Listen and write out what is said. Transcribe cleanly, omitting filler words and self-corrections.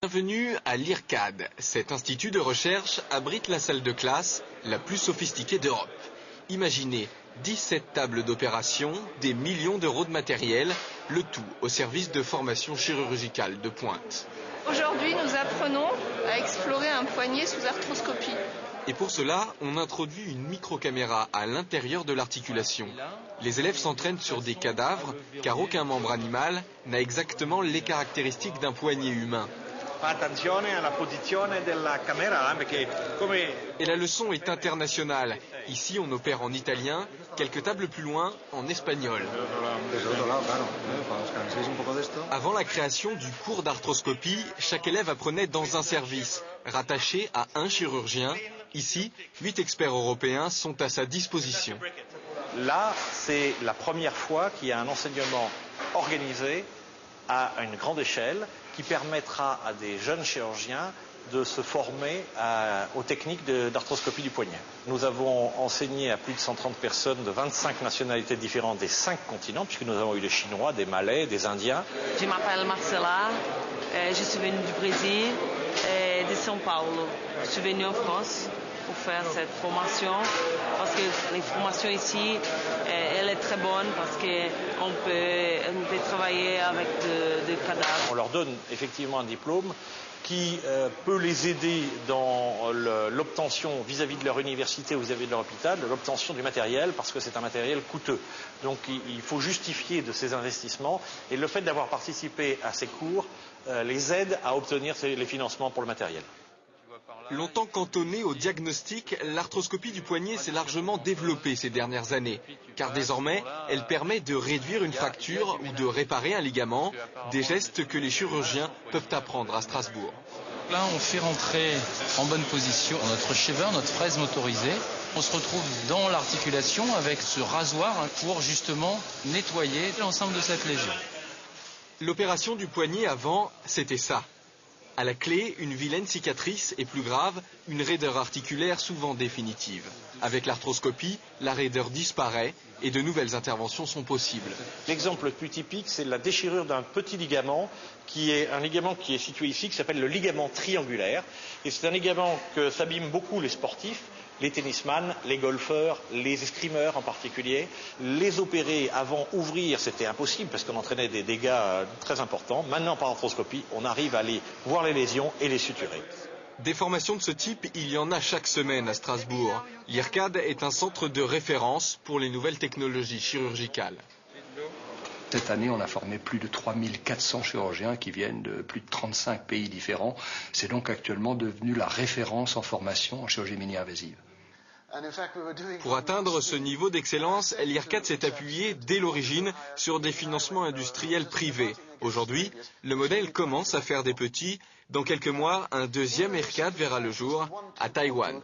Bienvenue à l'IRCAD. Cet institut de recherche abrite la salle de classe la plus sophistiquée d'Europe. Imaginez 17 tables d'opération, des millions d'euros de matériel, le tout au service de formation chirurgicale de pointe. Aujourd'hui, nous apprenons à explorer un poignet sous arthroscopie. Et pour cela, on introduit une microcaméra à l'intérieur de l'articulation. Les élèves s'entraînent sur des cadavres, car aucun membre animal n'a exactement les caractéristiques d'un poignet humain. Et la leçon est internationale. Ici, on opère en italien, quelques tables plus loin, en espagnol. Avant la création du cours d'arthroscopie, chaque élève apprenait dans un service, rattaché à un chirurgien. Ici, 8 experts européens sont à sa disposition. Là, c'est la première fois qu'il y a un enseignement organisé à une grande échelle qui permettra à des jeunes chirurgiens de se former aux techniques d'arthroscopie du poignet. Nous avons enseigné à plus de 130 personnes de 25 nationalités différentes des 5 continents, puisque nous avons eu des Chinois, des Malais, des Indiens. Je m'appelle Marcela, je suis venue du Brésil et de São Paulo. Je suis venue en France pour faire cette formation, parce que les formations ici, elle est très bonne, parce qu'on peut travailler avec des cadavres. On leur donne effectivement un diplôme qui peut les aider dans l'obtention vis-à-vis de leur université ou vis-à-vis de leur hôpital, de l'obtention du matériel, parce que c'est un matériel coûteux. Donc il faut justifier de ces investissements, et le fait d'avoir participé à ces cours les aide à obtenir les financements pour le matériel. Longtemps cantonnée au diagnostic, l'arthroscopie du poignet s'est largement développée ces dernières années, car désormais, elle permet de réduire une fracture ou de réparer un ligament, des gestes que les chirurgiens peuvent apprendre à Strasbourg. Là, on fait rentrer en bonne position notre shaver, notre fraise motorisée. On se retrouve dans l'articulation avec ce rasoir pour justement nettoyer l'ensemble de cette lésion. L'opération du poignet avant, c'était ça. À la clé, une vilaine cicatrice et plus grave, une raideur articulaire souvent définitive. Avec l'arthroscopie, la raideur disparaît et de nouvelles interventions sont possibles. L'exemple le plus typique, c'est la déchirure d'un petit ligament, qui est un ligament qui est situé ici, qui s'appelle le ligament triangulaire. Et c'est un ligament que s'abîment beaucoup les sportifs, les tennisman, les golfeurs, les escrimeurs en particulier. Les opérer avant ouvrir, c'était impossible parce qu'on entraînait des dégâts très importants. Maintenant, par arthroscopie, on arrive à aller voir les lésions et les suturer. Des formations de ce type, il y en a chaque semaine à Strasbourg. L'IRCAD est un centre de référence pour les nouvelles technologies chirurgicales. Cette année, on a formé plus de 3400 chirurgiens qui viennent de plus de 35 pays différents. C'est donc actuellement devenu la référence en formation en chirurgie mini-invasive. Pour atteindre ce niveau d'excellence, l'IRCAD s'est appuyé dès l'origine sur des financements industriels privés. Aujourd'hui, le modèle commence à faire des petits. Dans quelques mois, un deuxième IRCAD verra le jour à Taïwan.